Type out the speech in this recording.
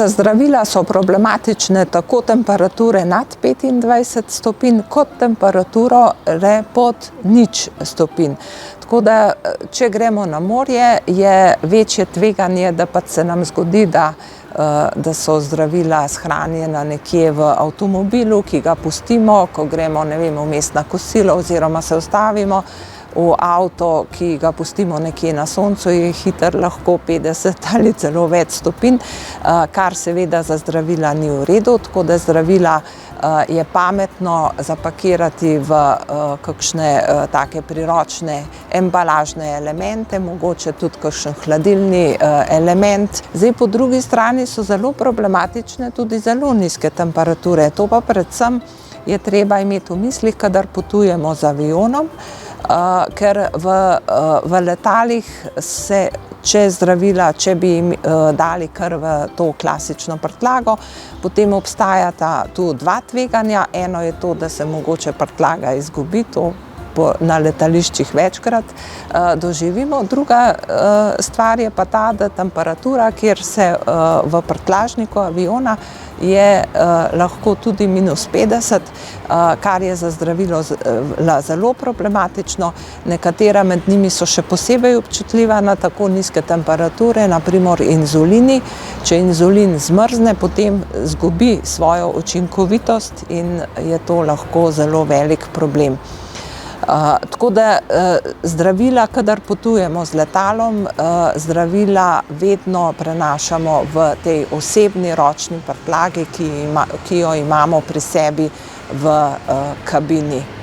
Zdravila so problematične tako temperature nad 25 stopinj kot temperaturo pod 0 stopinj. Tako da, če gremo na morje, je večje tveganje, da pač se nam zgodi, da so zdravila shranjena nekje v avtomobilu, ki ga pustimo, ko gremo, ne vem, vmes na kosilo oziroma se ustavimo v avto, ki ga pustimo nekje na soncu, je hitro lahko 50 ali celo več stopinj, kar seveda za zdravila ni v redu, tako da zdravila je pametno zapakirati v kakšne take priročne embalažne elemente, mogoče tudi kakšen hladilni element. Zdaj, po drugi strani so zelo problematične tudi zelo nizke temperature. To pa predvsem je treba imeti v mislih, kadar potujemo z avionom, ker v letalih se, če bi jim dali kar v to klasično prtljago, potem obstajata tu dva tveganja. Eno je to, da se mogoče prtljaga izgubi, to na letališčih večkrat doživimo. Druga stvar je pa ta, da temperatura, kjer se v prtljažniku aviona, je lahko tudi -50, kar je za zdravilo zelo problematično. Nekatera med njimi so še posebej občutljiva na tako nizke temperature, na primer inzulini. Če inzulin zmrzne, potem izgubi svojo učinkovitost in je to lahko zelo velik problem. Tako da zdravila, kadar potujemo z letalom, zdravila vedno prenašamo v tej osebni ročni prtljagi, ki jo imamo pri sebi v kabini.